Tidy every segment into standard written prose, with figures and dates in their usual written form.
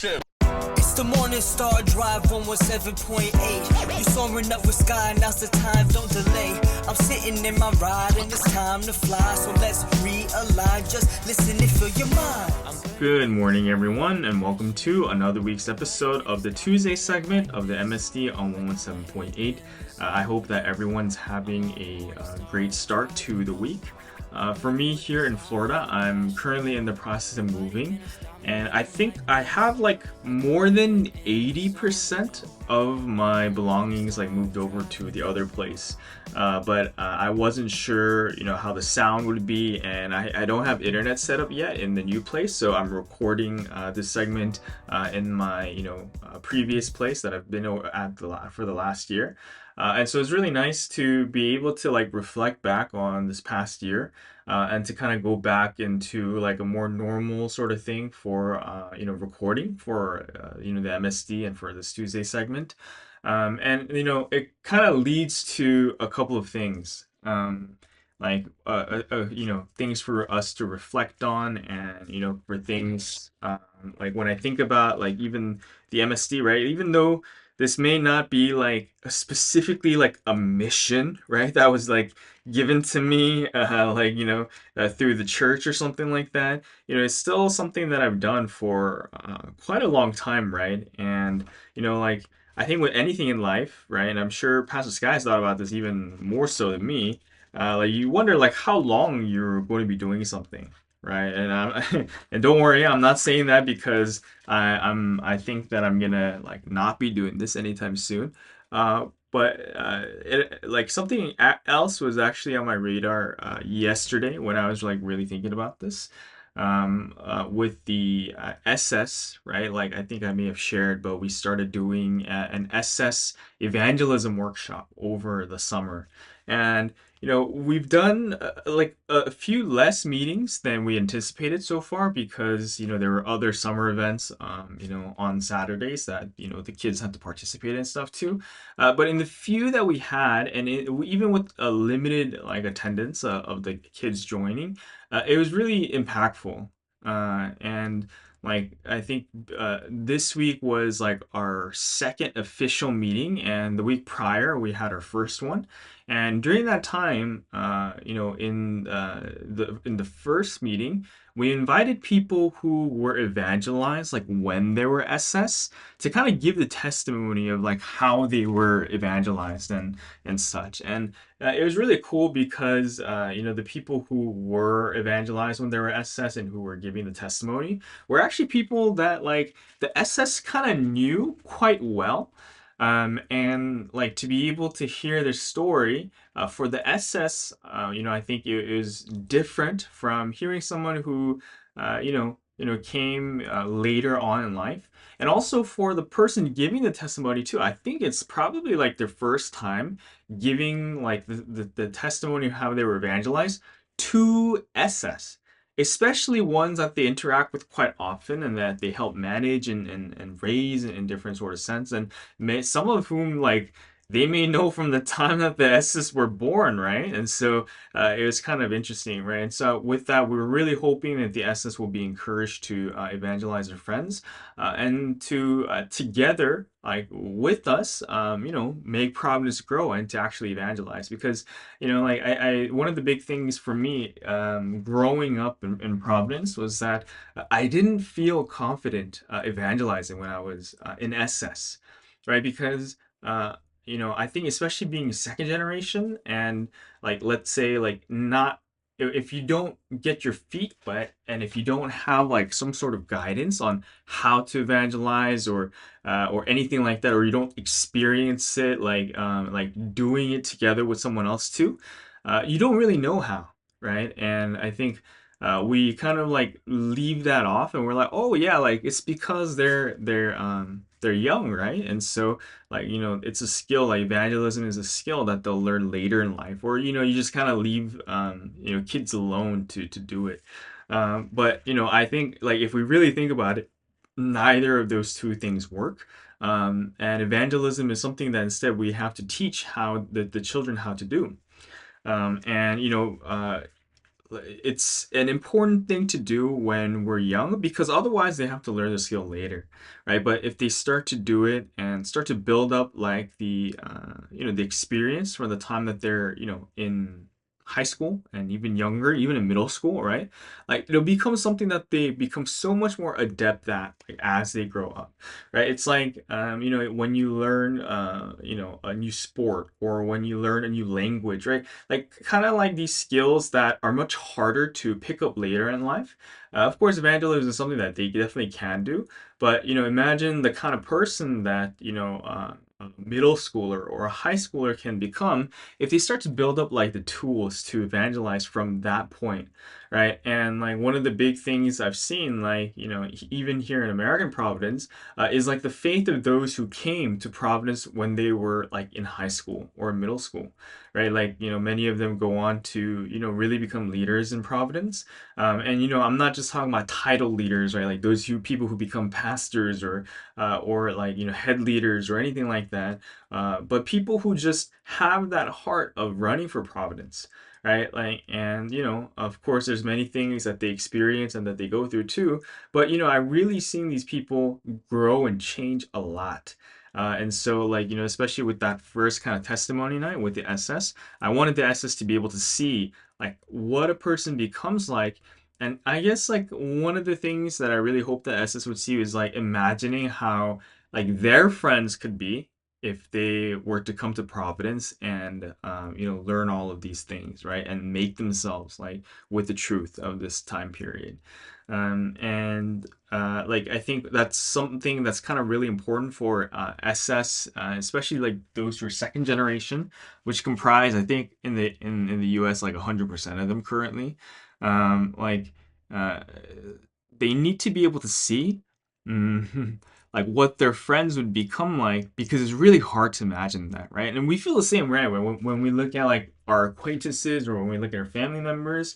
It's the Morning Star Drive 117.8. You soaring up with sky, now's the time, don't delay. I'm sitting in my ride and it's time to fly. So let's realign, just listen and fill your mind. Good morning, everyone, and welcome to another week's episode of the Tuesday segment of the MSD on 117.8. I hope that everyone's having a great start to the week. For me here in Florida, I'm currently in the process of moving, and I think I have like more than 80% of my belongings like moved over to the other place. But I wasn't sure, how the sound would be, and I don't have internet set up yet in the new place, so I'm recording this segment in my, previous place that I've been at for the last year. And so it's really nice to be able to like reflect back on this past year and to kind of go back into like a more normal sort of thing for recording for the MSD and for this Tuesday segment. And it kind of leads to a couple of things. Things for us to reflect on, and for things like when I think about like even the MSD, right? Even though this may not be like specifically like a mission, right? That was like given to me, through the church or something like that. It's still something that I've done for quite a long time, right? And like I think with anything in life, right? And I'm sure Pastor Sky has thought about this even more so than me. Like you wonder like how long you're going to be doing something, right? And don't worry, I'm not saying that because I think that I'm gonna like not be doing this anytime soon. Like something else was actually on my radar yesterday when I was like really thinking about this. With the SS, right? Like I think I may have shared, but we started doing an SS evangelism workshop over the summer. And we've done like a few less meetings than we anticipated so far because, there were other summer events, on Saturdays that, the kids had to participate in stuff too. But in the few that we had, and even with a limited like attendance of the kids joining, it was really impactful. And like I think this week was like our second official meeting, and the week prior we had our first one. And during that time, in the first meeting, we invited people who were evangelized, like when they were SS, to kind of give the testimony of like how they were evangelized and such. And it was really cool because the people who were evangelized when they were SS and who were giving the testimony were actually people that like the SS kind of knew quite well. And like to be able to hear their story for the SS, I think it is different from hearing someone who, came later on in life. And also for the person giving the testimony too, I think it's probably like their first time giving like the testimony of how they were evangelized to SS, especially ones that they interact with quite often and that they help manage and raise in different sort of sense. And some of whom like they may know from the time that the S's were born, right? And so it was kind of interesting, right? And so with that, we were really hoping that the SS will be encouraged to evangelize their friends and to together, like with us, make Providence grow and to actually evangelize. Because, like I one of the big things for me growing up in Providence was that I didn't feel confident evangelizing when I was in SS, right? Because I think especially being second generation and like let's say like not if you don't get your feet wet and if you don't have like some sort of guidance on how to evangelize or anything like that, or you don't experience it like doing it together with someone else too, you don't really know how, right? And I think we kind of like leave that off and we're like, oh yeah, like it's because they're young, right? And so like it's a skill, like evangelism is a skill that they'll learn later in life, or you just kind of leave kids alone to do it. But I think like if we really think about it, neither of those two things work. And evangelism is something that instead we have to teach how the children how to do. And it's an important thing to do when we're young because otherwise they have to learn the skill later, right? But if they start to do it and start to build up like the experience from the time that they're in high school and even younger, even in middle school, right? Like it'll become something that they become so much more adept at like, as they grow up, right? It's like when you learn a new sport or when you learn a new language, right? Like kind of like these skills that are much harder to pick up later in life. Of course, evangelism is something that they definitely can do, but imagine the kind of person that a middle schooler or a high schooler can become if they start to build up like the tools to evangelize from that point, right? And like one of the big things I've seen, like even here in American Providence, is like the faith of those who came to Providence when they were like in high school or middle school, right? Like, many of them go on to, really become leaders in Providence. And, I'm not just talking about title leaders, right? Like those people who become pastors or like, head leaders or anything like that. But people who just have that heart of running for Providence, right? Like, and, of course, there's many things that they experience and that they go through too. But, I really seen these people grow and change a lot. And so, like, especially with that first kind of testimony night with the SS, I wanted the SS to be able to see, like, what a person becomes like. And I guess, like, one of the things that I really hope the SS would see is, like, imagining how, like, their friends could be if they were to come to Providence and, learn all of these things, right? And make themselves, like, with the truth of this time period. And like I think that's something that's kind of really important for SS, especially like those who are second generation, which comprise I think in the US like 100% of them currently. Like uh, they need to be able to see mm, like what their friends would become like because it's really hard to imagine that, right? And we feel the same way when we look at like our acquaintances or when we look at our family members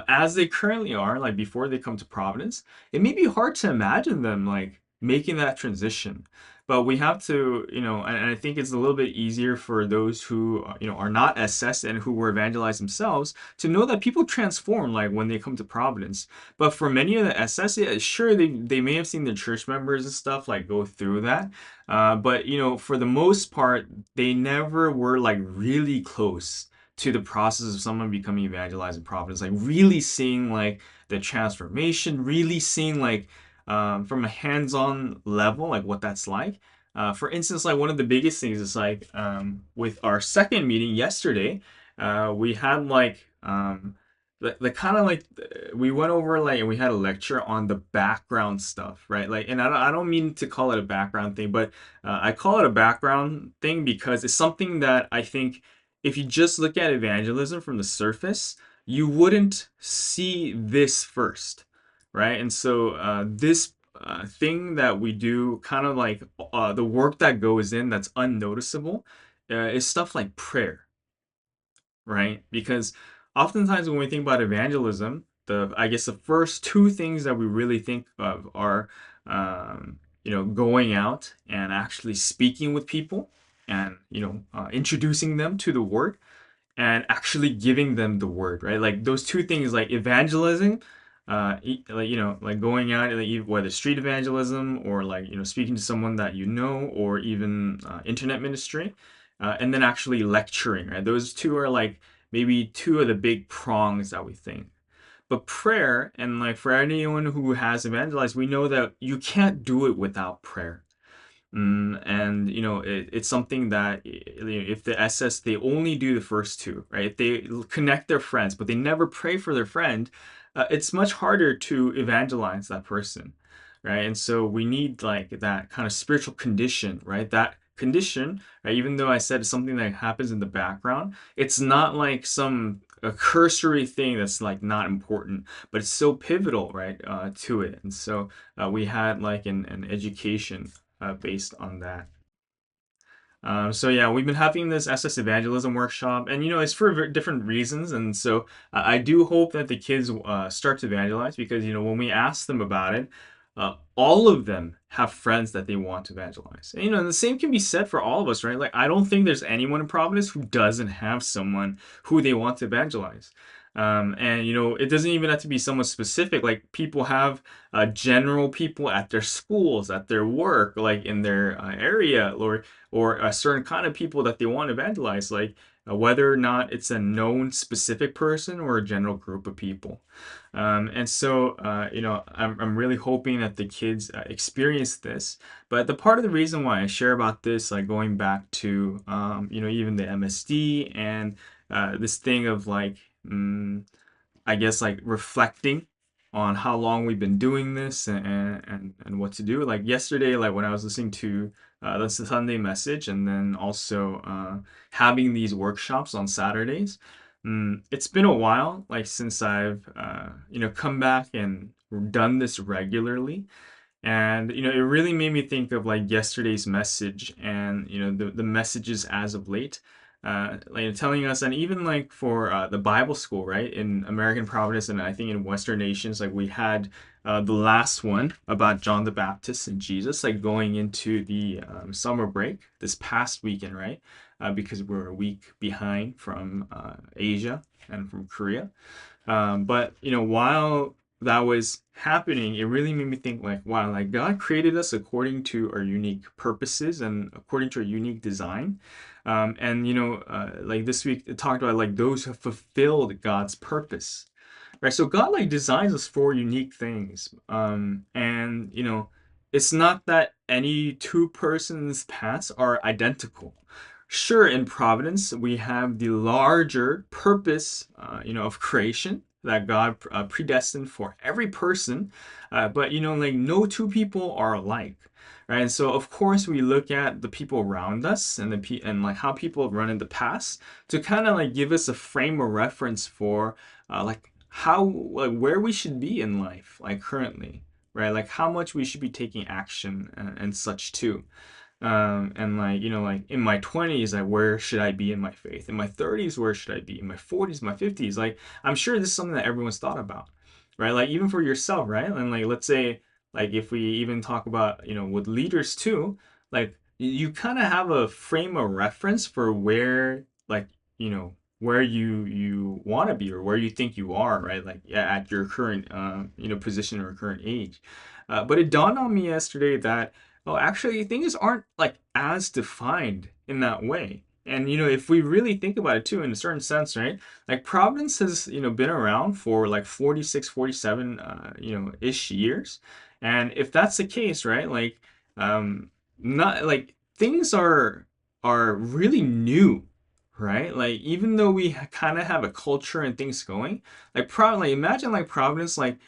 as they currently are, like before they come to Providence, it may be hard to imagine them like making that transition. But we have to, and I think it's a little bit easier for those who, are not SS and who were evangelized themselves to know that people transform like when they come to Providence. But for many of the SS, yeah, sure, they may have seen their church members and stuff like go through that. But, for the most part, they never were like really close to the process of someone becoming evangelized in Providence, like really seeing like the transformation, really seeing like from a hands-on level, like what that's like. For instance, like one of the biggest things is like with our second meeting yesterday, we had like the kind of like we went over like and we had a lecture on the background stuff, right? Like, and I don't mean to call it a background thing, but I call it a background thing because it's something that I think if you just look at evangelism from the surface, you wouldn't see this first, right? And so this thing that we do, kind of like the work that goes in that's unnoticeable, is stuff like prayer, right? Because oftentimes when we think about evangelism, the I guess the first two things that we really think of are, going out and actually speaking with people and introducing them to the word and actually giving them the word, right? Like those two things, like evangelizing, like like going out, like whether street evangelism or like speaking to someone that or even internet ministry, and then actually lecturing, right? Those two are like maybe two of the big prongs that we think. But prayer, and like for anyone who has evangelized, we know that you can't do it without prayer. And it's something that if the SS they only do the first two, right? If they connect their friends, but they never pray for their friend, it's much harder to evangelize that person, right? And so we need like that kind of spiritual condition, right? That condition, right? Even though I said it's something that happens in the background, it's not like some a cursory thing that's like not important, but it's so pivotal, right? To it. And so we had like an education based on that. So yeah, we've been having this SS evangelism workshop, and it's for different reasons. And so I do hope that the kids start to evangelize because when we ask them about it, all of them have friends that they want to evangelize. And the same can be said for all of us, right? Like I don't think there's anyone in Providence who doesn't have someone who they want to evangelize. And it doesn't even have to be someone specific. Like people have general people at their schools, at their work, like in their area, or a certain kind of people that they want to evangelize, like whether or not it's a known specific person or a general group of people. And so, I'm really hoping that the kids experience this. But the part of the reason why I share about this, like going back to, even the MSD and this thing of like, I guess like reflecting on how long we've been doing this and what to do. Like yesterday, like when I was listening to the Sunday message and then also having these workshops on Saturdays, it's been a while like since I've come back and done this regularly. And it really made me think of like yesterday's message and the messages as of late, like telling us, and even like for the Bible school, right, in American Providence, and I think in Western nations, like we had the last one about John the Baptist and Jesus, like going into the summer break this past weekend, right, because we're a week behind from Asia and from Korea. But while that was happening, it really made me think like, wow, like God created us according to our unique purposes and according to our unique design. And like this week it talked about like those who have fulfilled God's purpose. Right. So God like designs us for unique things. And it's not that any two persons' paths are identical. Sure, in Providence, we have the larger purpose, of creation that God predestined for every person. But like no two people are alike, right? And so, of course, we look at the people around us and and like how people have run in the past to kind of like give us a frame of reference for like how like where we should be in life, like currently, right? Like how much we should be taking action and such too. And like like in my 20s, like where should I be in my faith? In my 30s, where should I be? In my 40s, my 50s, like I'm sure this is something that everyone's thought about, right? Like even for yourself, right? And like let's say like if we even talk about with leaders too, like you kind of have a frame of reference for where like where you want to be or where you think you are, right? Like at your current position or current age. But it dawned on me yesterday that, well, actually, things aren't like as defined in that way. And if we really think about it too, in a certain sense, right? Like Providence has, been around for like 46, 47, ish years. And if that's the case, right? Like, not like things are really new, right? Like even though we kind of have a culture and things going, like probably imagine like Providence, like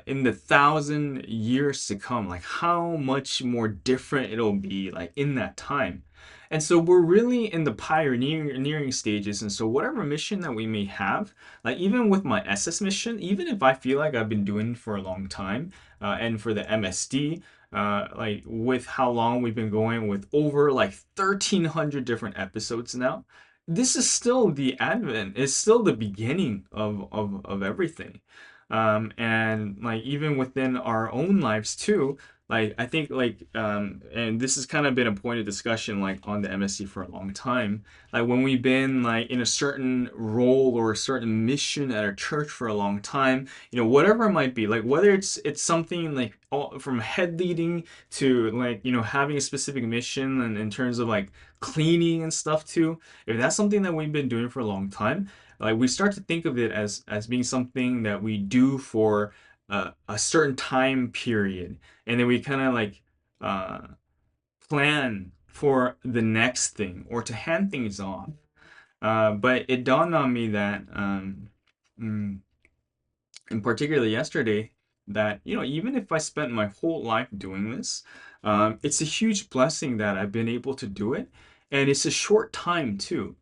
in the 1,000 years to come, like how much more different it'll be like in that time. And so we're really in the pioneering stages. And so whatever mission that we may have, like even with my SS mission, even if I feel like I've been doing it for a long time, and for the MSD, like with how long we've been going with over like 1,300 different episodes now, this is still the advent, it's still the beginning of everything. And like even within our own lives too, like I think like and this has kind of been a point of discussion like on the MSC for a long time, like when we've been like in a certain role or a certain mission at our church for a long time, whatever it might be, like whether it's something like all from head leading to like having a specific mission and in terms of like cleaning and stuff too, if that's something that we've been doing for a long time, like we start to think of it as being something that we do for a certain time period, and then we kind of like uh, plan for the next thing or to hand things off. But it dawned on me that mm, and particularly yesterday, that even if I spent my whole life doing this, it's a huge blessing that I've been able to do it, and it's a short time too.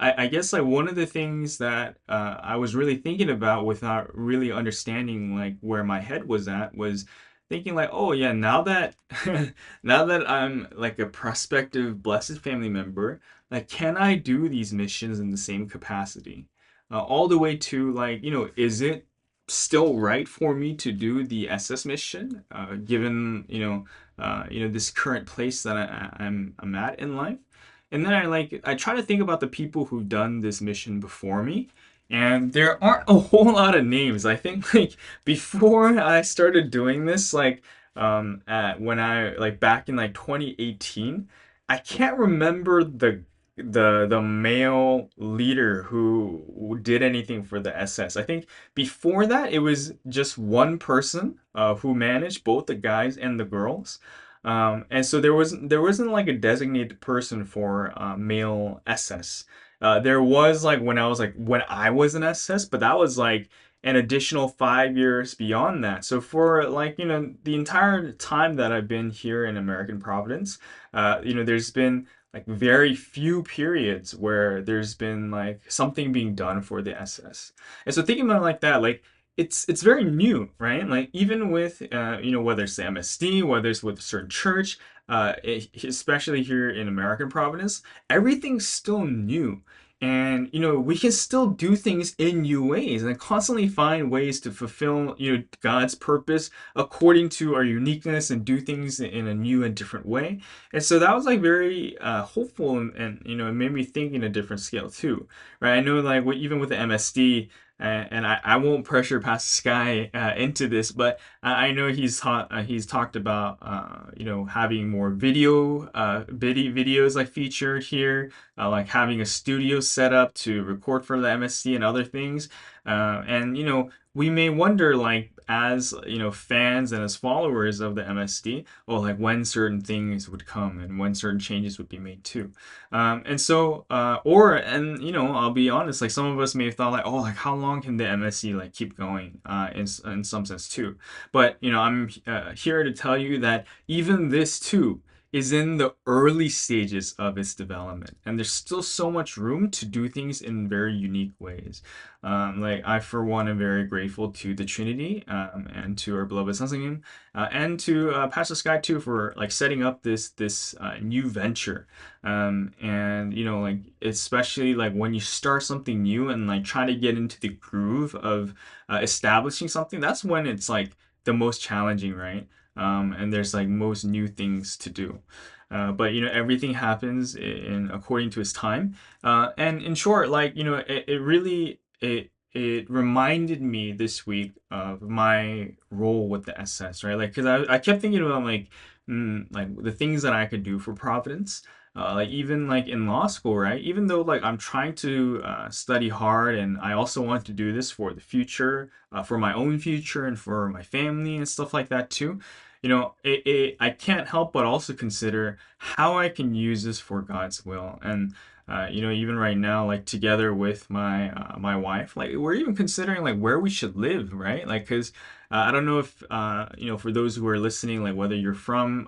I guess like one of the things that I was really thinking about without really understanding like where my head was at was thinking like, oh yeah, now that now that I'm like a prospective blessed family member, like can I do these missions in the same capacity? All the way to like, is it still right for me to do the SS mission, given this current place that I'm at in life? And then I try to think about the people who've done this mission before me, And there aren't a whole lot of names. I think like before I started doing this, like at when I like back in like 2018, I can't remember the male leader who did anything for the SS. I think before that it was just one person who managed both the guys and the girls. And so there wasn't like a designated person for male SS. There was like when I was an SS, but that was like an additional 5 years beyond that. So for like the entire time that I've been here in American Providence, there's been like very few periods where there's been like something being done for the SS. And so thinking about it like that, like it's very new, right? Like even with whether it's the MSD, whether it's with a certain church, especially here in American Providence, everything's still new. And we can still do things in new ways and constantly find ways to fulfill God's purpose according to our uniqueness and do things in a new and different way. And so that was like very hopeful, and it made me think in a different scale too, right? I know like even with the MSD, and I won't pressure Pastor Sky into this, but I know he's talked about having more videos like featured here, like having a studio set up to record for the MSC and other things. And we may wonder, like, as fans and as followers of the MSD, oh, like when certain things would come and when certain changes would be made too. And so, and I'll be honest, like some of us may have thought like, oh, like how long can the MSC like keep going, in some sense too. But I'm here to tell you that even this too is in the early stages of its development, and there's still so much room to do things in very unique ways. Like I, for one, am very grateful to the Trinity, and to our beloved Sensing, and to Pastor Sky too for like setting up this new venture. And like especially like when you start something new and like trying to get into the groove of establishing something, that's when it's like the most challenging, right? And there's like most new things to do. But everything happens in according to its time. And in short, like it really it reminded me this week of my role with the SS, right? Like, because I kept thinking about like the things that I could do for Providence. Like even like in law school, right? Even though like I'm trying to study hard, and I also want to do this for the future, for my own future and for my family and stuff like that too. I can't help but also consider how I can use this for God's will. And even right now, like together with my wife, like we're even considering like where we should live, right? Like, because I don't know if for those who are listening, like whether you're from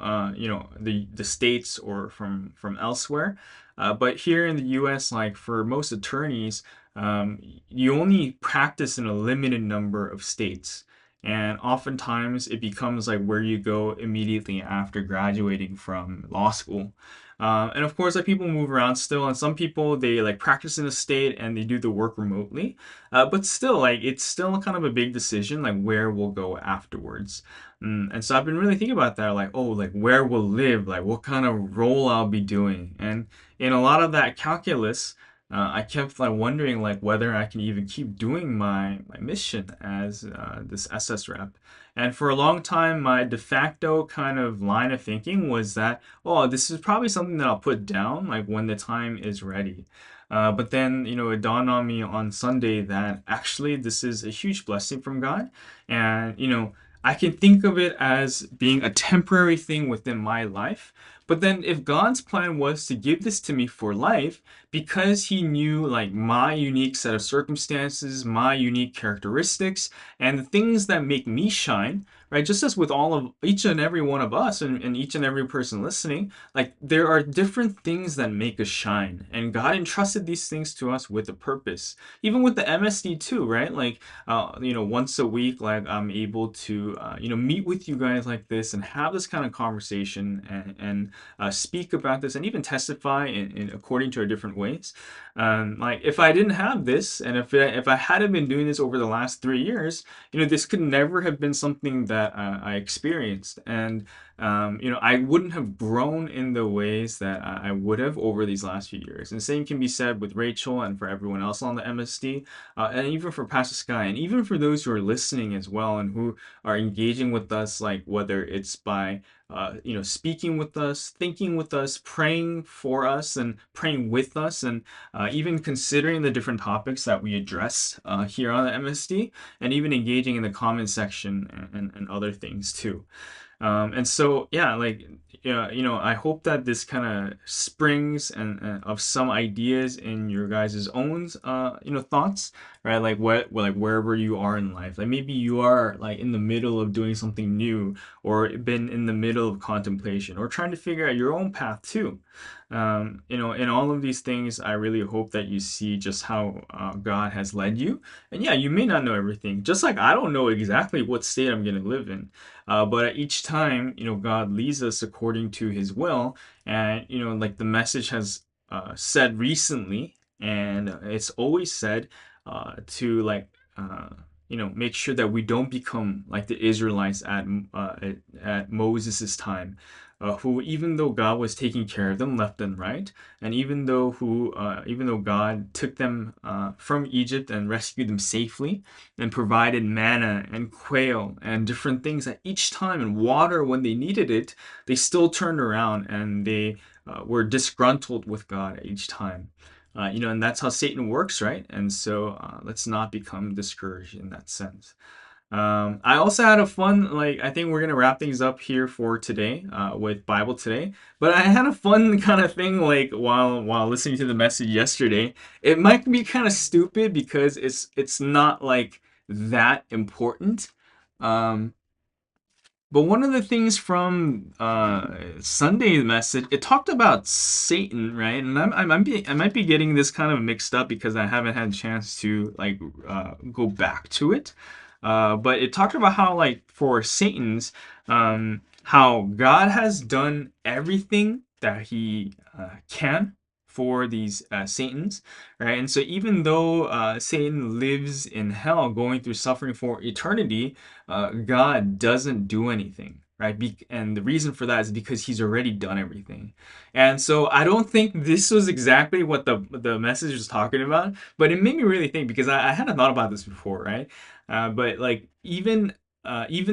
the states or from elsewhere, but here in the U.S., like for most attorneys, you only practice in a limited number of states. And oftentimes it becomes like where you go immediately after graduating from law school. And of course, like people move around still, and some people they like practice in a state and they do the work remotely. But still, like it's still kind of a big decision, like where we'll go afterwards. And so I've been really thinking about that, like, oh, like where we'll live, like what kind of role I'll be doing. And in a lot of that calculus, I kept like wondering like whether I can even keep doing my mission as this SS rep. And for a long time, my de facto kind of line of thinking was that, oh, this is probably something that I'll put down like when the time is ready. But then, it dawned on me on Sunday that actually this is a huge blessing from God. And, I can think of it as being a temporary thing within my life. But then if God's plan was to give this to me for life, because he knew like my unique set of circumstances, my unique characteristics, and the things that make me shine, right? Just as with all of each and every one of us, and each and every person listening, like there are different things that make us shine. And God entrusted these things to us with a purpose. Even with the MSD too, right? Like, once a week, like I'm able to, meet with you guys like this and have this kind of conversation, and speak about this and even testify in according to our different ways. Like if I didn't have this, and if I hadn't been doing this over the last 3 years, this could never have been something that I experienced, and I wouldn't have grown in the ways that I would have over these last few years. And the same can be said with Rachel and for everyone else on the MSD, and even for Pastor Sky, and even for those who are listening as well and who are engaging with us, like whether it's by speaking with us, thinking with us, praying for us, and praying with us, and even considering the different topics that we address here on the MSD, and even engaging in the comment section and other things too. And so, yeah, like, yeah, I hope that this kind of springs and of some ideas in your guys' own, thoughts, right? Like like wherever you are in life, like maybe you are like in the middle of doing something new, or been in the middle of contemplation, or trying to figure out your own path too. In all of these things, I really hope that you see just how God has led you. And yeah, you may not know everything, just like I don't know exactly what state I'm going to live in. But at each time, God leads us according to his will. And, like the message has said recently, and it's always said to like, make sure that we don't become like the Israelites at Moses' time, who, even though God was taking care of them left and right, and even though God took them from Egypt and rescued them safely, and provided manna and quail and different things at each time, and water when they needed it, they still turned around and they were disgruntled with God at each time. And that's how Satan works, right? And so let's not become discouraged in that sense. I also had a fun, like, I think we're gonna wrap things up here for today, with Bible today. But I had a fun kind of thing, like while listening to the message yesterday. It might be kind of stupid because it's not like that important. Um, but one of the things from Sunday's message, it talked about Satan, right? And I might be getting this kind of mixed up because I haven't had a chance to like go back to it. But it talked about how, like, for Satan's, how God has done everything that he can for these Satans, right? And so even though Satan lives in hell, going through suffering for eternity, God doesn't do anything, right? And the reason for that is because he's already done everything. And so I don't think this was exactly what the message was talking about, but it made me really think, because I hadn't thought about this before, right? But like even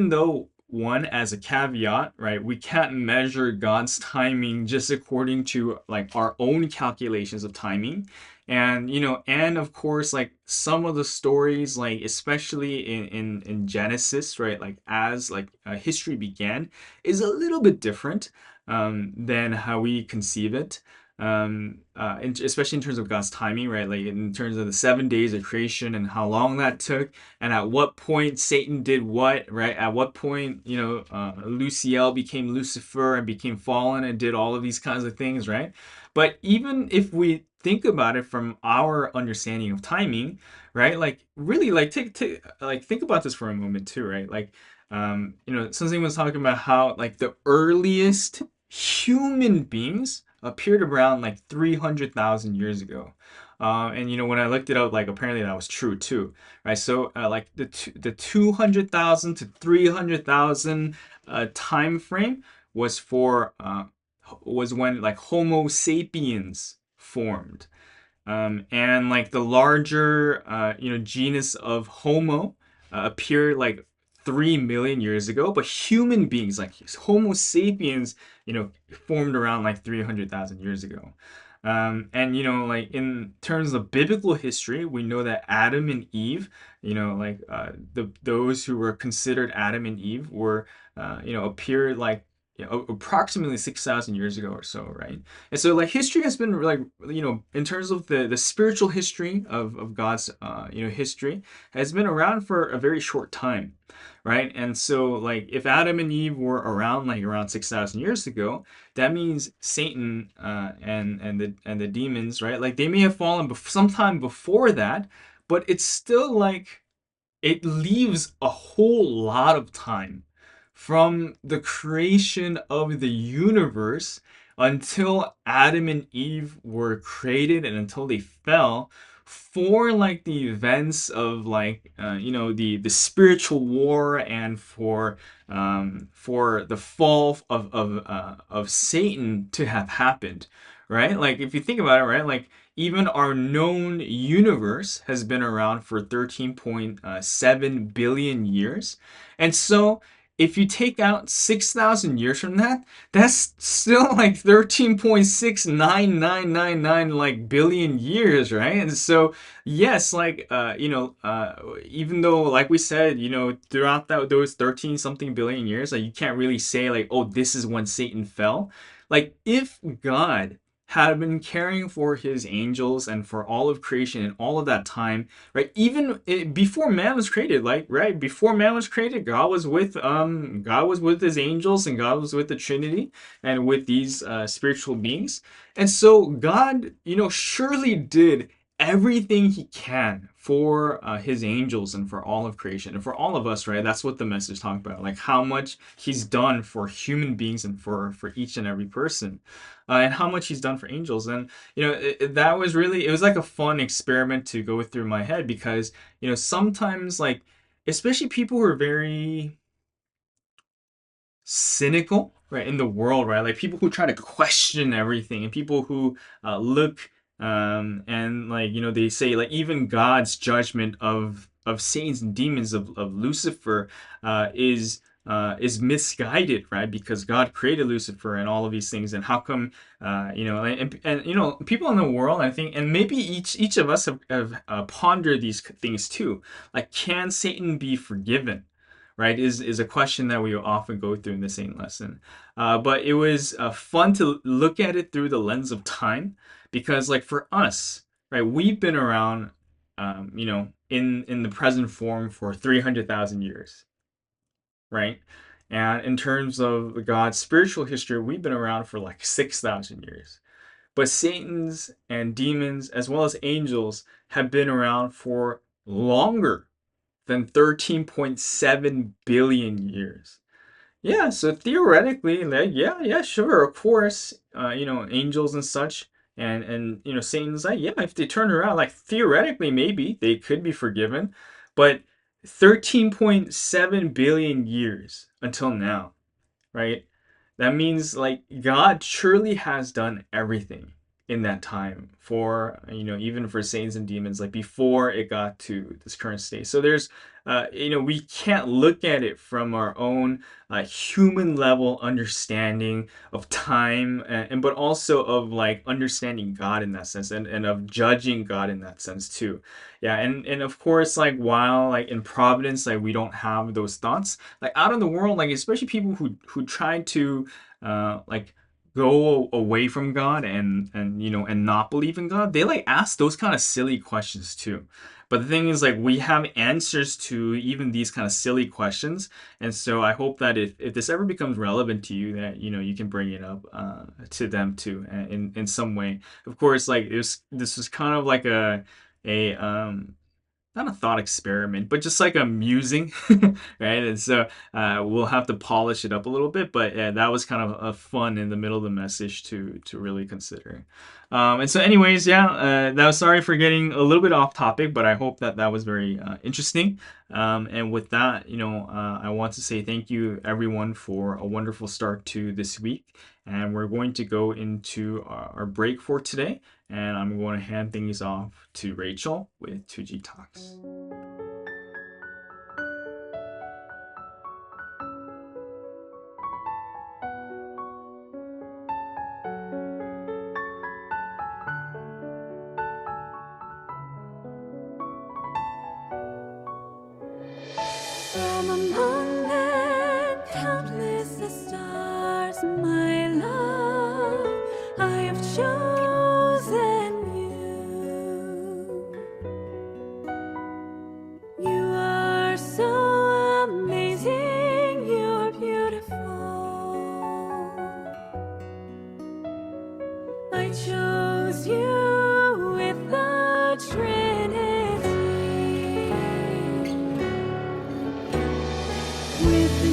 though, one, as a caveat, right, we can't measure God's timing just according to like our own calculations of timing. And and of course, like some of the stories, like especially in Genesis, right, like as like history began, is a little bit different than how we conceive it. Especially in terms of God's timing, right? Like in terms of the 7 days of creation and how long that took, and at what point Satan did what, right? At what point, Luciel became Lucifer and became fallen and did all of these kinds of things, right? But even if we think about it from our understanding of timing, right? Like really, like take like think about this for a moment too, right? Like, something was talking about how like the earliest human beings appeared around like 300,000 years ago. And when I looked it up, like apparently that was true too, right? So like the 200,000 to 300,000 time frame was for was when like Homo sapiens formed. And like the larger genus of Homo appeared like 3 million years ago, but human beings like Homo sapiens, formed around like 300,000 years ago. And like in terms of biblical history, we know that Adam and Eve, like those who were considered Adam and Eve were appeared like approximately 6,000 years ago or so, right? And so like history has been like, in terms of the spiritual history of God's history, has been around for a very short time, right? And so like if Adam and Eve were around like around 6,000 years ago, that means Satan and the demons, right? Like they may have fallen sometime before that, but it's still like it leaves a whole lot of time from the creation of the universe until Adam and Eve were created and until they fell, for like the events of like the spiritual war, and for the fall of Satan to have happened, right? Like if you think about it, right? Like even our known universe has been around for 13.7 billion years. And so if you take out 6,000 years from that, that's still like 13.69999 like billion years, right? And so yes, like even though like we said, throughout those 13 something billion years, like you can't really say like, oh, this is when Satan fell. Like if God had been caring for his angels and for all of creation and all of that time, right? Even before man was created, like right before man was created, God was with his angels, and God was with the Trinity and with these spiritual beings. And so God, surely did everything he can for his angels and for all of creation and for all of us, right? That's what the message talked about, like how much he's done for human beings and for each and every person, and how much he's done for angels. And that was really, it was like a fun experiment to go through my head, because sometimes, like, especially people who are very cynical, right, in the world, right? Like people who try to question everything, and people who look and like they say like even God's judgment of Satan's and demons, of Lucifer, is misguided, right? Because God created Lucifer and all of these things, and how come and people in the world, I think, and maybe each of us have pondered these things too, like, can Satan be forgiven? Right, is a question that we often go through in the same lesson. But it was fun to look at it through the lens of time, because like for us, right, we've been around, in the present form for 300,000 years, right? And in terms of God's spiritual history, we've been around for like 6,000 years. But Satan's and demons, as well as angels, have been around for longer than 13.7 billion years. Yeah, so theoretically, like, yeah, sure, of course, angels and such, and Satan's like, yeah, if they turn around, like theoretically, maybe they could be forgiven, but 13.7 billion years until now, right? That means like God surely has done everything in that time for, even for saints and demons, like before it got to this current state. So there's we can't look at it from our own human level understanding of time, and but also of like understanding God in that sense, and of judging God in that sense too. Yeah, and of course, like while like in providence, like we don't have those thoughts, like out of the world, like especially people who try to like go away from God, and not believe in God, they like ask those kind of silly questions too. But the thing is, like, we have answers to even these kind of silly questions, and so I hope that if this ever becomes relevant to you, that you can bring it up to them too, in some way. Of course, like this was kind of like a not a thought experiment, but just like a musing, right? And so we'll have to polish it up a little bit, but that was kind of a fun in the middle of the message to really consider. And so, anyways, yeah, that was, sorry for getting a little bit off topic, but I hope that that was very interesting. And with that, I want to say thank you everyone for a wonderful start to this week. And we're going to go into our break for today, and I'm going to hand things off to Rachel with 2G Talks. From among them countless the stars, my love, I have chosen you. You are so amazing, you're beautiful. I chose you with the Trinity. With the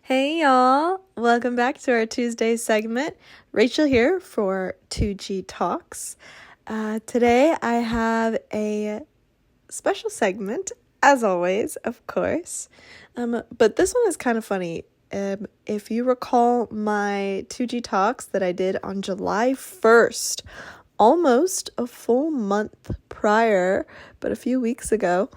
Hey y'all, welcome back to our Tuesday segment. Rachel here for 2G Talks. Today I have a special segment, as always, of course. But this one is kind of funny. If you recall my 2G Talks that I did on July 1st, almost a full month prior, but a few weeks ago,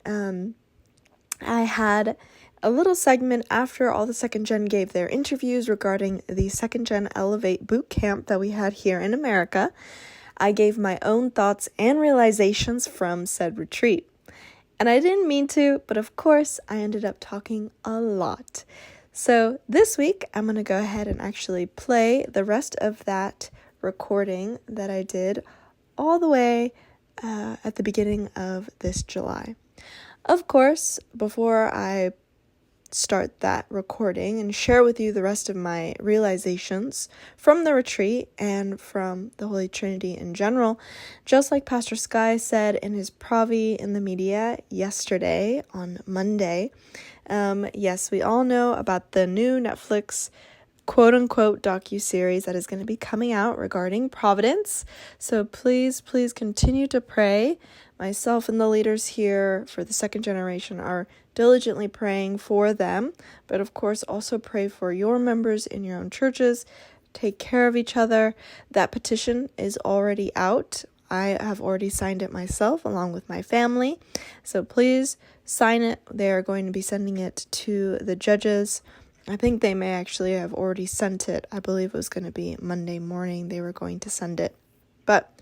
I had a little segment after all the second gen gave their interviews regarding the second gen Elevate boot camp that we had here in America. I gave my own thoughts and realizations from said retreat. And I didn't mean to, but of course I ended up talking a lot. So this week I'm going to go ahead and actually play the rest of that recording that I did all the way at the beginning of this July. Of course, before I start that recording and share with you the rest of my realizations from the retreat and from the Holy Trinity in general, just like Pastor Sky said in his PROVI in the media yesterday on Monday, yes, we all know about the new Netflix quote-unquote docu-series that is going to be coming out regarding Providence. So please continue to pray. Myself and the leaders here for the second generation are diligently praying for them, but of course also pray for your members in your own churches. Take care of each other. That petition is already out. I have already signed it myself along with my family. So please sign it. They are going to be sending it to the judges. I think they may actually have already sent it. I believe it was going to be Monday morning they were going to send it. But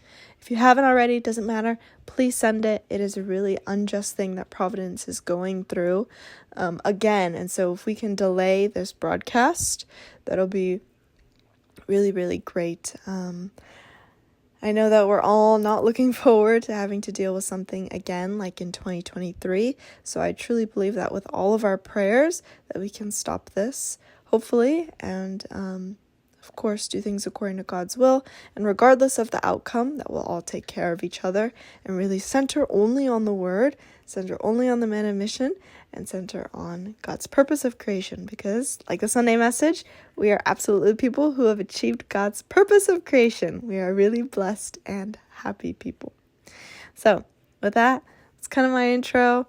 if you haven't already, it doesn't matter. Please send it. It is a really unjust thing that Providence is going through again. And so if we can delay this broadcast, that'll be really, really great. I know that we're all not looking forward to having to deal with something again like in 2023. So I truly believe that with all of our prayers that we can stop this, hopefully, and of course, do things according to God's will, and regardless of the outcome, that we'll all take care of each other and really center only on the Word, center only on the man of mission, and center on God's purpose of creation. Because, like the Sunday message, we are absolutely people who have achieved God's purpose of creation. We are really blessed and happy people. So, with that, it's kind of my intro.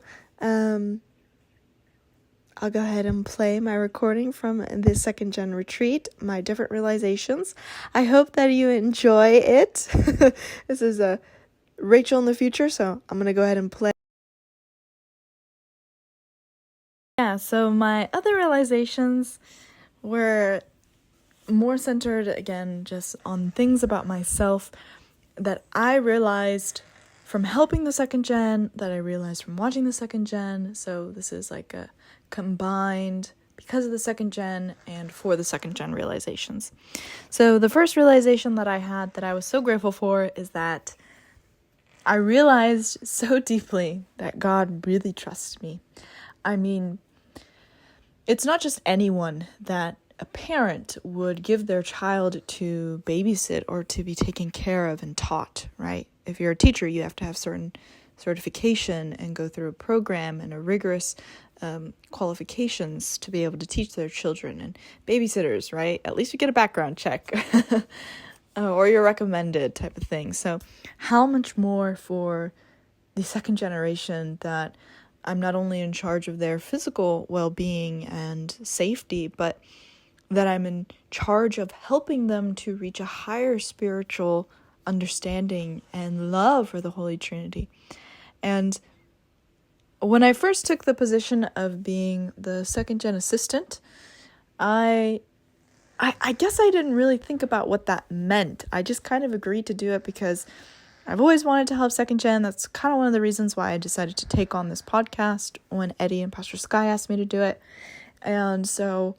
I'll go ahead and play my recording from the second gen retreat, my different realizations. I hope that you enjoy it. This is a Rachel in the future, so I'm going to go ahead and play. Yeah, so my other realizations were more centered, again, just on things about myself that I realized from helping the second gen, that I realized from watching the second gen. So this is like a combined because of the second gen and for the second gen realizations. So the first realization that I had that I was so grateful for is that I realized so deeply that God really trusts me. I mean, it's not just anyone that a parent would give their child to babysit or to be taken care of and taught, right? If you're a teacher, you have to have certain certification and go through a program and a rigorous qualifications to be able to teach their children. And babysitters, right? At least you get a background check or you're recommended type of thing. So how much more for the second generation that I'm not only in charge of their physical well-being and safety, but that I'm in charge of helping them to reach a higher spiritual understanding and love for the Holy Trinity. And when I first took the position of being the second gen assistant, I guess I didn't really think about what that meant. I just kind of agreed to do it because I've always wanted to help second gen. That's kind of one of the reasons why I decided to take on this podcast when Eddie and Pastor Sky asked me to do it. And so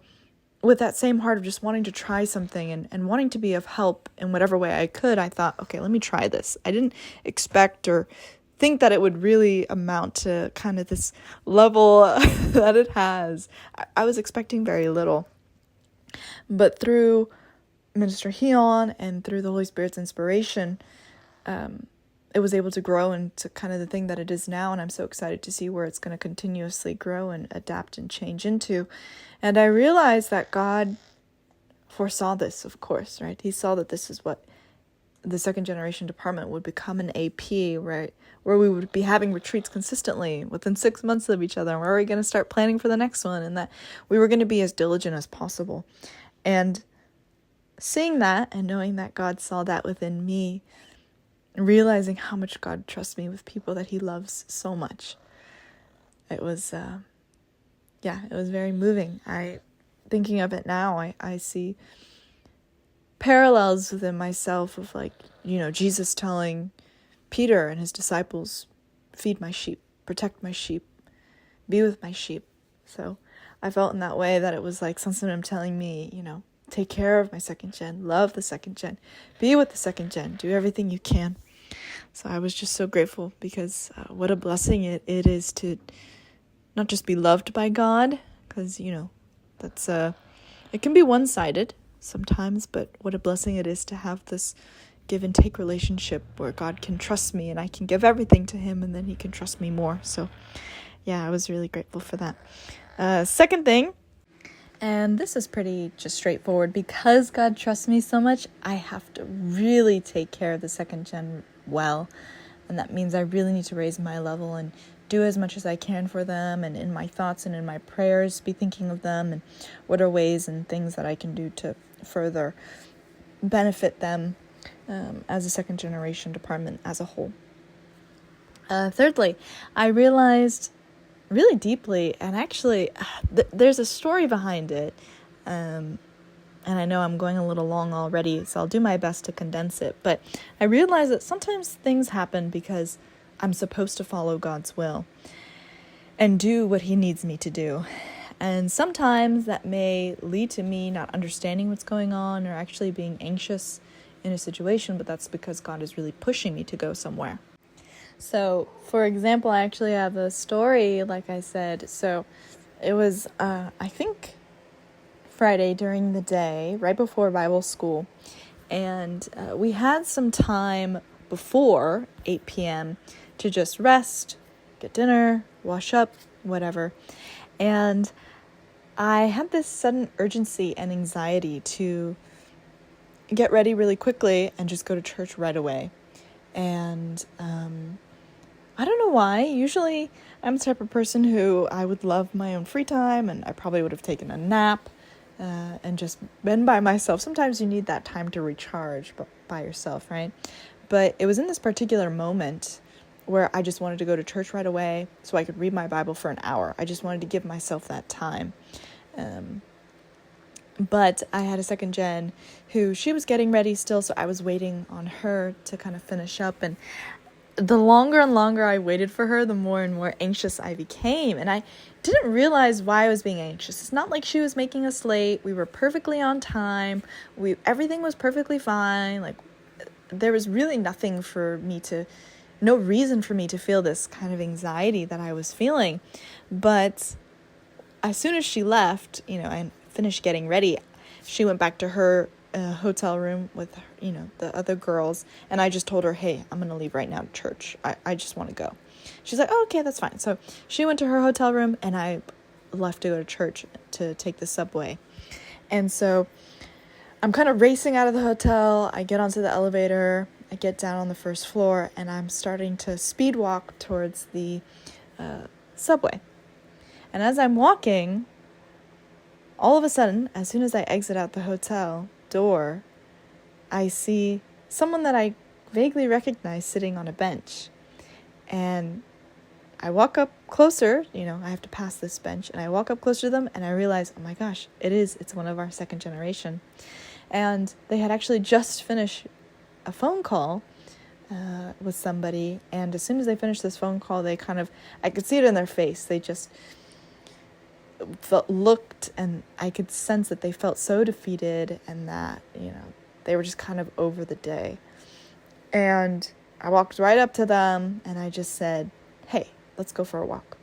with that same heart of just wanting to try something and wanting to be of help in whatever way I could, I thought, okay, let me try this. I didn't expect or think that it would really amount to kind of this level that it has. I was expecting very little. But through Minister Heon and through the Holy Spirit's inspiration, it was able to grow into kind of the thing that it is now, and I'm so excited to see where it's going to continuously grow and adapt and change into. And I realized that God foresaw this, of course, right? He saw that this is what the second generation department would become an AP, right? Where we would be having retreats consistently within 6 months of each other, and where are we going to start planning for the next one, and that we were going to be as diligent as possible. And seeing that and knowing that God saw that within me, realizing how much God trusts me with people that he loves so much, it was, it was very moving. Thinking of it now, I see parallels within myself of Jesus telling Peter and his disciples, feed my sheep, protect my sheep, be with my sheep. So I felt in that way that it was like something I'm telling me, take care of my second gen, love the second gen, be with the second gen, do everything you can. So I was just so grateful because what a blessing it is to not just be loved by God, because, that's it can be one-sided sometimes, but what a blessing it is to have this give and take relationship where God can trust me and I can give everything to him and then he can trust me more. So yeah, I was really grateful for that. Second thing, and this is pretty just straightforward, because God trusts me so much, I have to really take care of the second gen well. And that means I really need to raise my level and do as much as I can for them, and in my thoughts and in my prayers be thinking of them and what are ways and things that I can do to further benefit them as a second generation department as a whole. Thirdly, I realized really deeply, and actually there's a story behind it, and I know I'm going a little long already, so I'll do my best to condense it, but I realized that sometimes things happen because I'm supposed to follow God's will and do what he needs me to do. And sometimes that may lead to me not understanding what's going on or actually being anxious in a situation, but that's because God is really pushing me to go somewhere. So, for example, I actually have a story, like I said. So it was, I think, Friday during the day, right before Bible school. And we had some time before 8 p.m. to just rest, get dinner, wash up, whatever. And I had this sudden urgency and anxiety to get ready really quickly and just go to church right away. And I don't know why. Usually I'm the type of person who I would love my own free time, and I probably would have taken a nap and just been by myself. Sometimes you need that time to recharge by yourself, right? But it was in this particular moment where I just wanted to go to church right away so I could read my Bible for an hour. I just wanted to give myself that time. But I had a second gen who, she was getting ready still, so I was waiting on her to kind of finish up. And the longer and longer I waited for her, the more and more anxious I became. And I didn't realize why I was being anxious. It's not like she was making us late. We were perfectly on time. Everything was perfectly fine. Like, there was really no reason for me to feel this kind of anxiety that I was feeling. But as soon as she left, and finished getting ready, she went back to her hotel room with, the other girls. And I just told her, hey, I'm going to leave right now to church. I just want to go. She's like, oh, okay, that's fine. So she went to her hotel room and I left to go to church to take the subway. And so I'm kind of racing out of the hotel. I get onto the elevator. I get down on the first floor and I'm starting to speed walk towards the subway. And as I'm walking, all of a sudden, as soon as I exit out the hotel door, I see someone that I vaguely recognize sitting on a bench. And I walk up closer, I have to pass this bench, and I walk up closer to them and I realize, oh my gosh, it's one of our second generation. And they had actually just finished a phone call with somebody, and as soon as they finished this phone call, I could see it in their face. They just looked, and I could sense that they felt so defeated and that, they were just kind of over the day. And I walked right up to them and I just said, hey, let's go for a walk.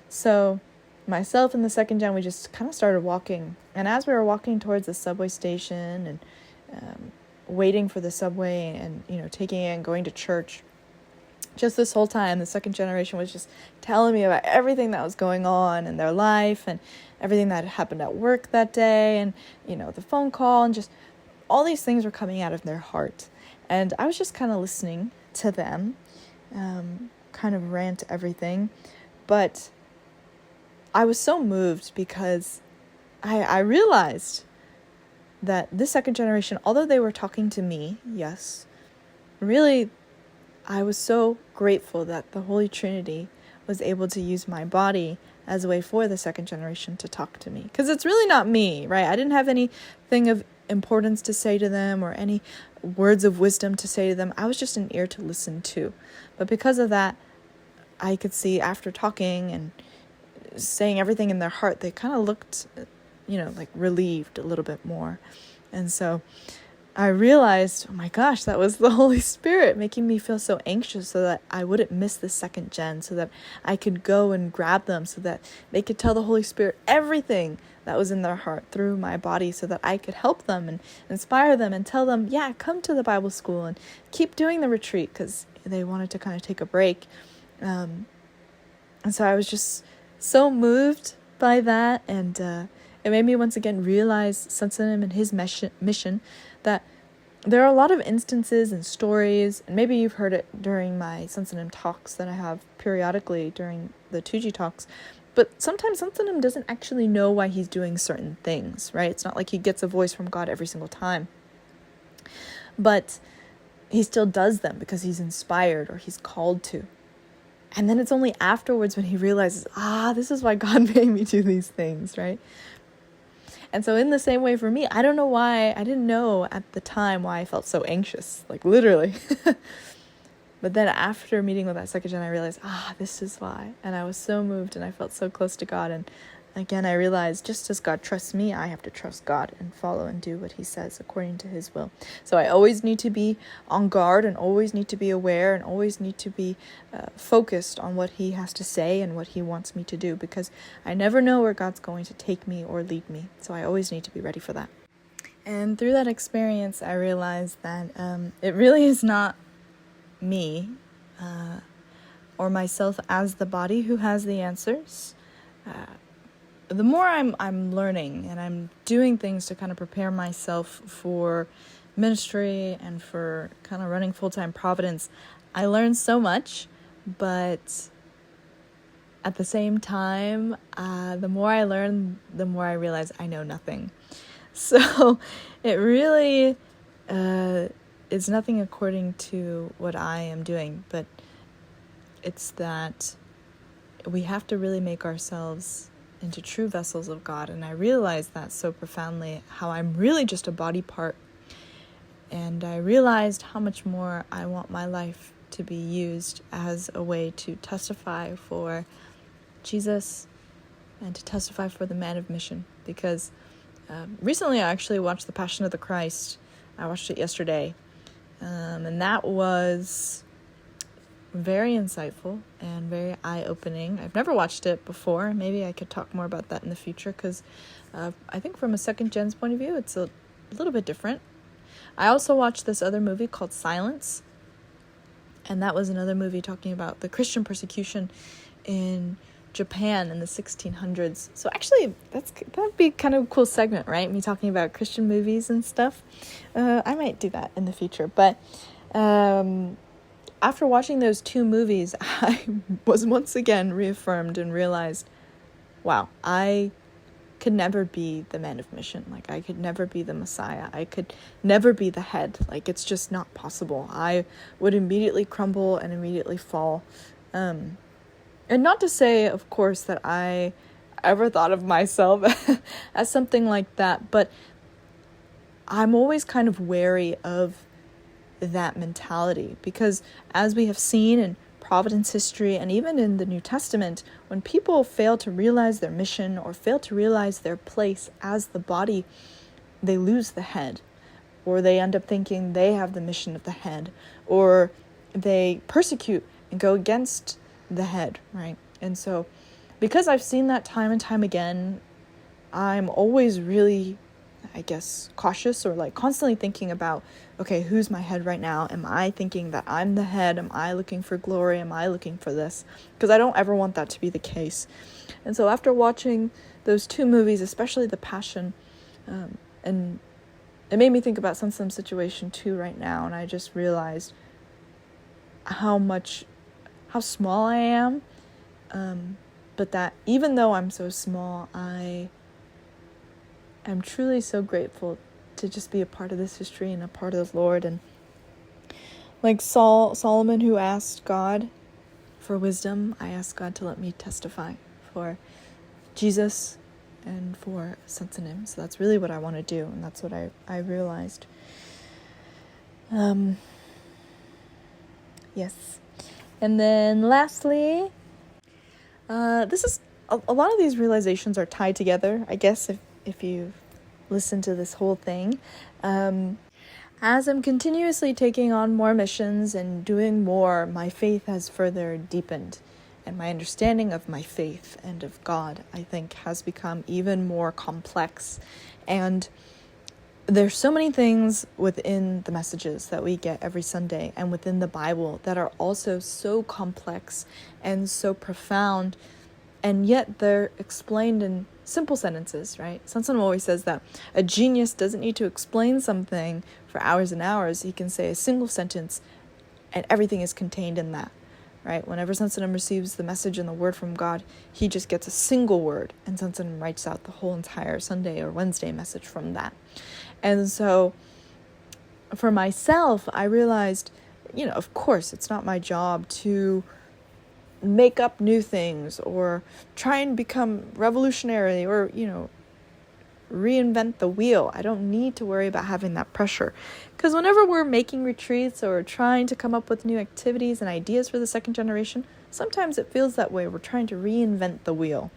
So myself and the second gen, we just kind of started walking. And as we were walking towards the subway station and waiting for the subway and, taking it and going to church, just this whole time, the second generation was just telling me about everything that was going on in their life and everything that had happened at work that day, and, the phone call, and just all these things were coming out of their heart. And I was just kind of listening to them, kind of rant everything. But I was so moved because I realized that this second generation, although they were talking to me, yes, really, I was so grateful that the Holy Trinity was able to use my body as a way for the second generation to talk to me. Because it's really not me, right? I didn't have anything of importance to say to them or any words of wisdom to say to them. I was just an ear to listen to. But because of that, I could see after talking and saying everything in their heart, they kind of looked, like relieved a little bit more. And so I realized, oh my gosh, that was the Holy Spirit making me feel so anxious so that I wouldn't miss the second gen, so that I could go and grab them, so that they could tell the Holy Spirit everything that was in their heart through my body, so that I could help them and inspire them and tell them, yeah, come to the Bible school and keep doing the retreat, because they wanted to kind of take a break. And so I was just so moved by that, and it made me once again realize Sunsanim and his mission, that there are a lot of instances and stories, and maybe you've heard it during my Sunsanim talks that I have periodically during the 2G talks, but sometimes Sunsanim doesn't actually know why he's doing certain things, right? It's not like he gets a voice from God every single time, but he still does them because he's inspired or he's called to. And then it's only afterwards when he realizes, this is why God made me do these things, right? And so in the same way for me, I don't know why, I didn't know at the time why I felt so anxious, like literally. But then after meeting with that second gen, I realized, this is why. And I was so moved and I felt so close to God. And again, I realized just as God trusts me, I have to trust God and follow and do what he says according to his will. So I always need to be on guard and always need to be aware and always need to be focused on what he has to say and what he wants me to do, because I never know where God's going to take me or lead me. So I always need to be ready for that. And through that experience, I realized that it really is not me or myself as the body who has the answers. The more I'm learning and I'm doing things to kind of prepare myself for ministry and for kind of running full-time Providence, I learn so much, but at the same time, the more I learn, the more I realize I know nothing. So it really is nothing according to what I am doing, but it's that we have to really make ourselves into true vessels of God. And I realized that so profoundly, how I'm really just a body part. And I realized how much more I want my life to be used as a way to testify for Jesus and to testify for the man of mission. Because recently I actually watched The Passion of the Christ. I watched it yesterday. And that was very insightful and very eye-opening. I've never watched it before. Maybe I could talk more about that in the future, because I think from a second gen's point of view, it's a little bit different. I also watched this other movie called Silence, and that was another movie talking about the Christian persecution in Japan in the 1600s. So actually, that'd be kind of a cool segment, right? Me talking about Christian movies and stuff. I might do that in the future, but after watching those two movies, I was once again reaffirmed and realized, wow, I could never be the man of mission. Like, I could never be the Messiah. I could never be the head. Like, it's just not possible. I would immediately crumble and immediately fall. And not to say, of course, that I ever thought of myself as something like that, but I'm always kind of wary of that mentality, because as we have seen in Providence history and even in the New Testament, when people fail to realize their mission or fail to realize their place as the body, they lose the head, or they end up thinking they have the mission of the head, or they persecute and go against the head, right? And so because I've seen that time and time again, I'm always really I guess, cautious, or like constantly thinking about, okay, who's my head right now? Am I thinking that I'm the head? Am I looking for glory? Am I looking for this? Because I don't ever want that to be the case. And so after watching those two movies, especially The Passion, and it made me think about some situation too right now, and I just realized how small I am, but that even though I'm so small, I'm truly so grateful to just be a part of this history and a part of the Lord. And like Solomon, who asked God for wisdom, I asked God to let me testify for Jesus and for sons and hymns. So that's really what I want to do, and that's what I realized. Yes. And then lastly, this is a lot of these realizations are tied together, I guess, if you listen to this whole thing. As I'm continuously taking on more missions and doing more, my faith has further deepened. And my understanding of my faith and of God, I think, has become even more complex. And there's so many things within the messages that we get every Sunday and within the Bible that are also so complex and so profound, and yet they're explained in simple sentences, right? Sansan always says that a genius doesn't need to explain something for hours and hours. He can say a single sentence and everything is contained in that, right? Whenever Sansan receives the message and the word from God, he just gets a single word, and Sansan writes out the whole entire Sunday or Wednesday message from that. And so for myself, I realized, of course, it's not my job to make up new things or try and become revolutionary or, reinvent the wheel. I don't need to worry about having that pressure. Because whenever we're making retreats or trying to come up with new activities and ideas for the second generation, sometimes it feels that way. We're trying to reinvent the wheel,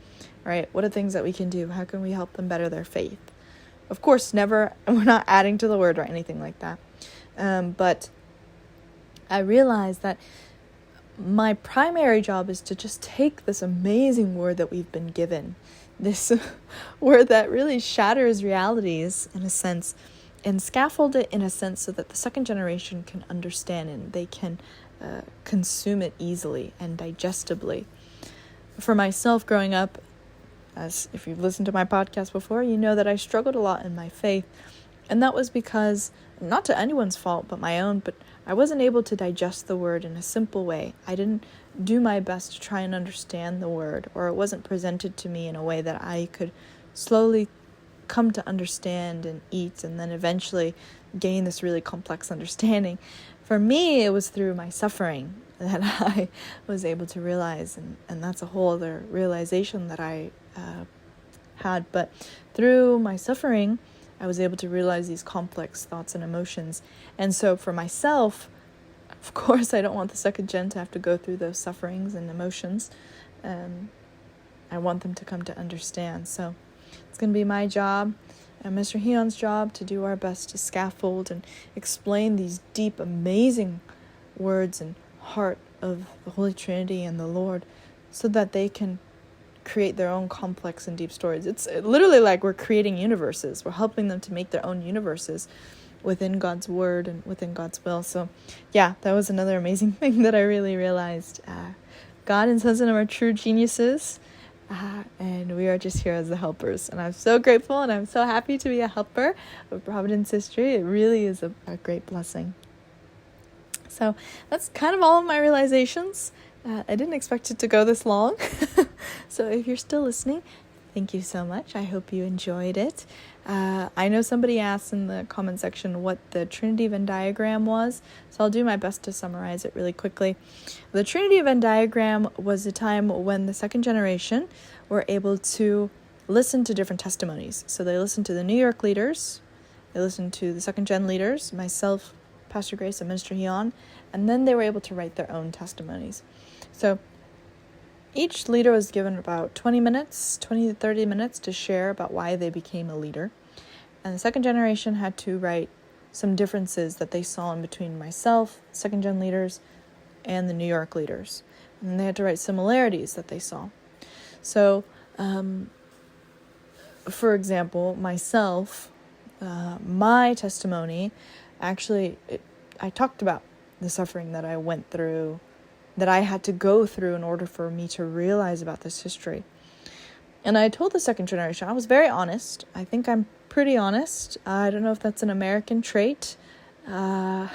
right? What are things that we can do? How can we help them better their faith? Of course, we're not adding to the word or anything like that. But I realized that my primary job is to just take this amazing word that we've been given, this word that really shatters realities in a sense, and scaffold it in a sense so that the second generation can understand and they can consume it easily and digestibly. For myself, growing up, as if you've listened to my podcast before, you know that I struggled a lot in my faith. And that was because, not to anyone's fault but my own, but I wasn't able to digest the word in a simple way. I didn't do my best to try and understand the word, or it wasn't presented to me in a way that I could slowly come to understand and eat and then eventually gain this really complex understanding. For me, it was through my suffering that I was able to realize, and that's a whole other realization that I had. But through my suffering, I was able to realize these complex thoughts and emotions. And so for myself, of course, I don't want the second gen to have to go through those sufferings and emotions. I want them to come to understand. So it's going to be my job and Mr. Hyun's job to do our best to scaffold and explain these deep, amazing words and heart of the Holy Trinity and the Lord so that they can create their own complex and deep stories. It's literally like we're creating universes. We're helping them to make their own universes within God's word and within God's will. So yeah, that was another amazing thing that I really realized. God and Sons are true geniuses, and we are just here as the helpers. And I'm so grateful and I'm so happy to be a helper of Providence history. It really is a great blessing. So that's kind of all of my realizations. I didn't expect it to go this long. So if you're still listening, thank you so much. I hope you enjoyed it. I know somebody asked in the comment section what the Trinity Venn diagram was, so I'll do my best to summarize it really quickly. The Trinity Venn diagram was a time when the second generation were able to listen to different testimonies. So they listened to the New York leaders, they listened to the second gen leaders, myself, Pastor Grace, and Minister Hyun, and then they were able to write their own testimonies. So each leader was given about 20 to 30 minutes to share about why they became a leader. And the second generation had to write some differences that they saw in between myself, second gen leaders, and the New York leaders. And they had to write similarities that they saw. So, for example, myself, my testimony, actually, I talked about the suffering that I went through, that I had to go through in order for me to realize about this history. And I told the second generation, I was very honest. I think I'm pretty honest. I don't know if that's an American trait, but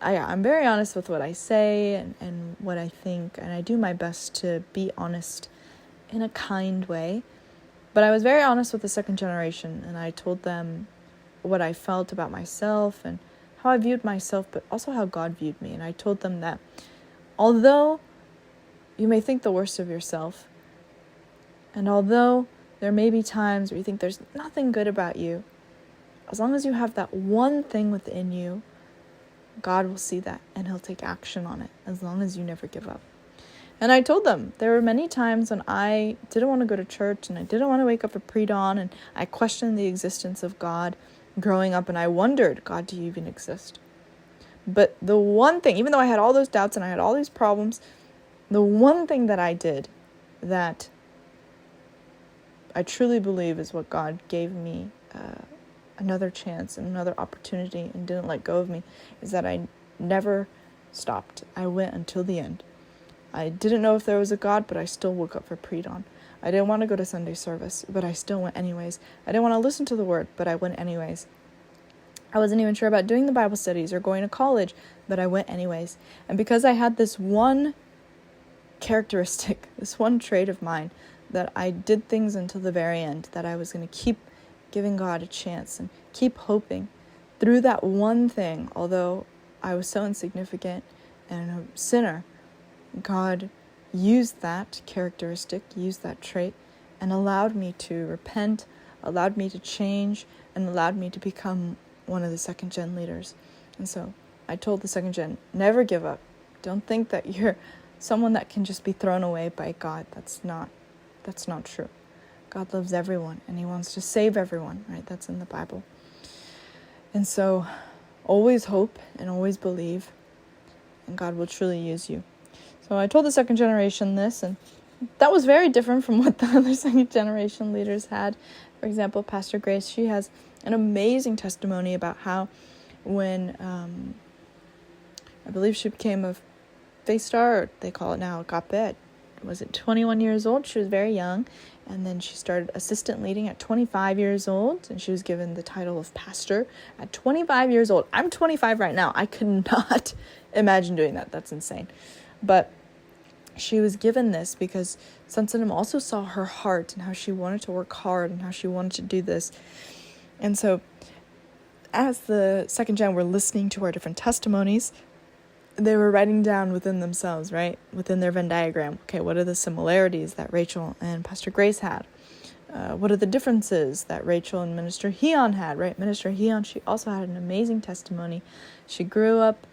I'm very honest with what I say and what I think, and I do my best to be honest in a kind way. But I was very honest with the second generation, and I told them what I felt about myself and how I viewed myself, but also how God viewed me. And I told them that although you may think the worst of yourself, and although there may be times where you think there's nothing good about you, as long as you have that one thing within you, God will see that and He'll take action on it, as long as you never give up. And I told them there were many times when I didn't want to go to church and I didn't want to wake up at pre-dawn, and I questioned the existence of God growing up, and I wondered, God, do you even exist? But the one thing, even though I had all those doubts and I had all these problems, the one thing that I did that I truly believe is what God gave me another chance and another opportunity and didn't let go of me, is that I never stopped. I went until the end. I didn't know if there was a God, but I still woke up for pre-dawn. I didn't want to go to Sunday service, but I still went anyways. I didn't want to listen to the word, but I went anyways. I wasn't even sure about doing the Bible studies or going to college, but I went anyways. And because I had this one characteristic, this one trait of mine, that I did things until the very end, that I was going to keep giving God a chance and keep hoping. Through that one thing, although I was so insignificant and a sinner, God used that characteristic, used that trait, and allowed me to repent, allowed me to change, and allowed me to become one of the second gen leaders. And so I told the second gen, never give up. Don't think that you're someone that can just be thrown away by God. That's not true. God loves everyone and He wants to save everyone, right? That's in the Bible. And so always hope and always believe, and God will truly use you. So I told the second generation this, and that was very different from what the other second generation leaders had. For example, Pastor Grace, she has an amazing testimony about how when I believe she became a Faith Star, or they call it now Agape, was it 21 years old? She was very young, and then she started assistant leading at 25 years old, and she was given the title of pastor at 25 years old. I'm 25 right now. I could not imagine doing that. That's insane. But she was given this because Sunsetum also saw her heart and how she wanted to work hard and how she wanted to do this. And so as the second gen were listening to our different testimonies, they were writing down within themselves, right? Within their Venn diagram. Okay, what are the similarities that Rachel and Pastor Grace had? What are the differences that Rachel and Minister Heon had, right? Minister Heon, she also had an amazing testimony. She grew up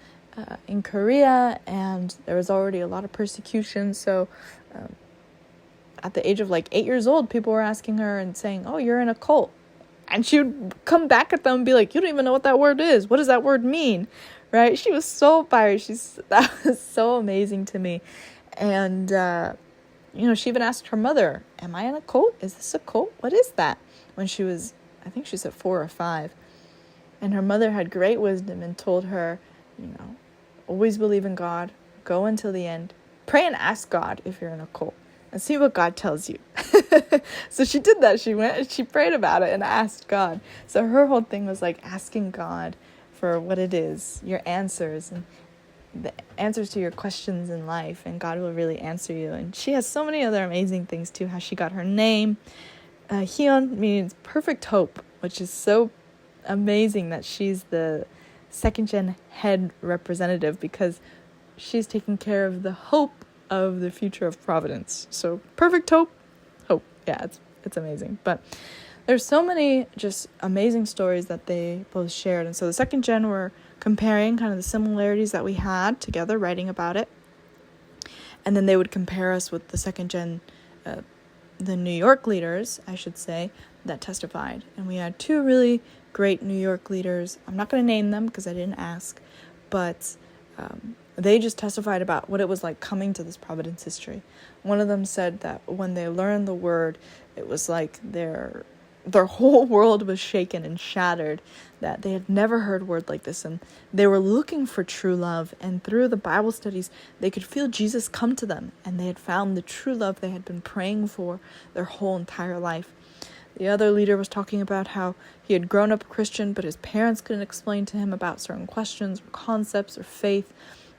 in Korea, and there was already a lot of persecution. So at the age of 8 years old, people were asking her and saying, oh, you're in a cult. And she would come back at them and be like, you don't even know what that word is. What does that word mean? Right? She was so fired. That was so amazing to me. And, she even asked her mother, am I in a cult? Is this a cult? What is that? When she was, I think she said 4 or 5. And her mother had great wisdom and told her, always believe in God, go until the end, pray and ask God if you're in a cult, and see what God tells you. So she did that. She went and she prayed about it and asked God. So her whole thing was asking God for what it is, your answers, and the answers to your questions in life, and God will really answer you. And she has so many other amazing things too, how she got her name. Hyun means perfect hope, which is so amazing that she's the second gen head representative, because she's taking care of the hope of the future of Providence. So perfect hope. Yeah, it's amazing. But there's so many just amazing stories that they both shared. And so the second gen were comparing kind of the similarities that we had together, writing about it. And then they would compare us with the second gen, the New York leaders, I should say, that testified. And we had 2 really great New York leaders. I'm not going to name them because I didn't ask, but they just testified about what it was like coming to this Providence history. One of them said that when they learned the word, it was like their their whole world was shaken and shattered, that they had never heard a word like this, and they were looking for true love. And through the Bible studies, they could feel Jesus come to them, and they had found the true love they had been praying for their whole entire life. The other leader was talking about how he had grown up a Christian, but his parents couldn't explain to him about certain questions or concepts or faith.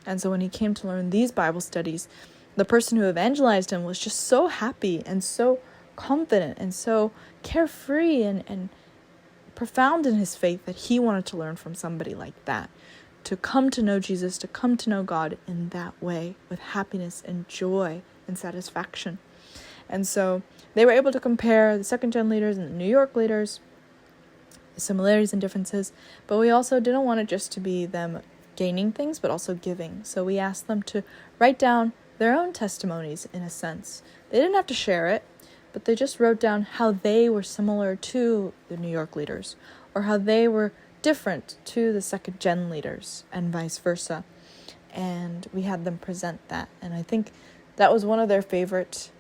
And so when he came to learn these Bible studies, the person who evangelized him was just so happy and so confident and so carefree and profound in his faith that he wanted to learn from somebody like that, to come to know Jesus, to come to know God in that way, with happiness and joy and satisfaction. And so they were able to compare the second gen leaders and the New York leaders, the similarities and differences, but we also didn't want it just to be them gaining things, but also giving. So we asked them to write down their own testimonies in a sense. They didn't have to share it, but they just wrote down how they were similar to the New York leaders, or how they were different to the second gen leaders, and vice versa. And we had them present that. And I think that was one of their favorite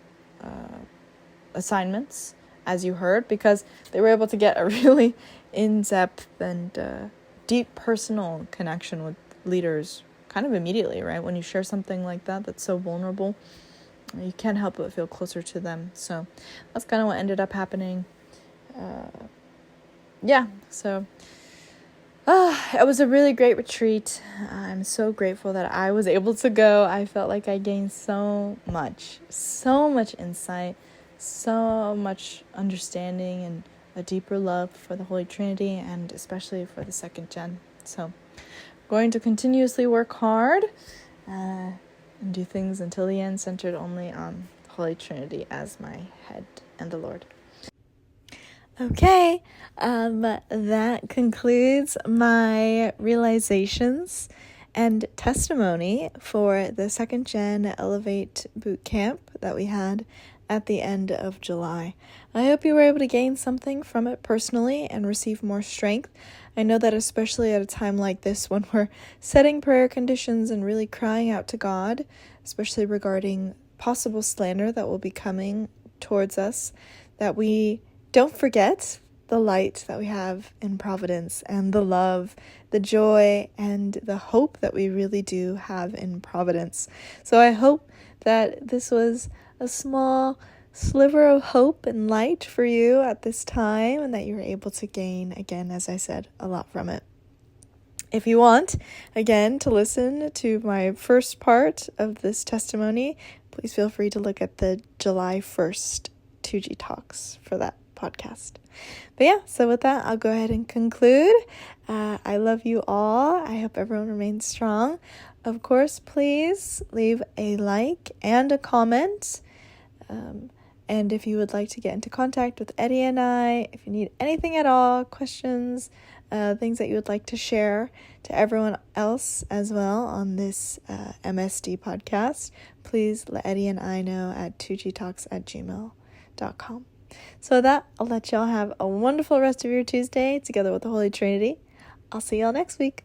assignments, as you heard, because they were able to get a really in-depth and deep personal connection with leaders kind of immediately, right? When you share something like that that's so vulnerable, you can't help but feel closer to them. So that's kind of what ended up happening. So it was a really great retreat. I'm so grateful that I was able to go. I felt like I gained so much insight, so much understanding, and a deeper love for the Holy Trinity, and especially for the second gen. So I'm going to continuously work hard and do things until the end, centered only on the Holy Trinity as my head and the Lord. Okay, that concludes my realizations and testimony for the second gen Elevate boot camp that we had at the end of July. I hope you were able to gain something from it personally and receive more strength. I know that especially at a time like this, when we're setting prayer conditions and really crying out to God, especially regarding possible slander that will be coming towards us, that we don't forget the light that we have in Providence, and the love, the joy, and the hope that we really do have in Providence. So I hope that this was a small sliver of hope and light for you at this time, and that you were able to gain, again, as I said, a lot from it. If you want, again, to listen to my first part of this testimony, please feel free to look at the July 1st 2G Talks for that podcast. But yeah, so with that, I'll go ahead and conclude. I love you all. I hope everyone remains strong. Of course, please leave a like and a comment. And if you would like to get into contact with Eddie and I, if you need anything at all, questions, things that you would like to share to everyone else as well on this MSD podcast, please let Eddie and I know at 2gtalks@gmail.com. So with that, I'll let y'all have a wonderful rest of your Tuesday together with the Holy Trinity. I'll see y'all next week.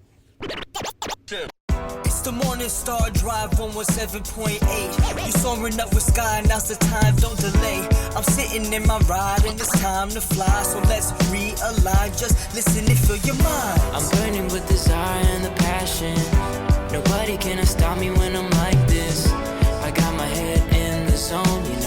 It's the Morning Star Drive 117.8. You soaring up with sky, now's the time, don't delay. I'm sitting in my ride and it's time to fly. So let's realign, just listen and fill your mind. I'm burning with desire and the passion. Nobody can stop me when I'm like this. I got my head in the zone, you know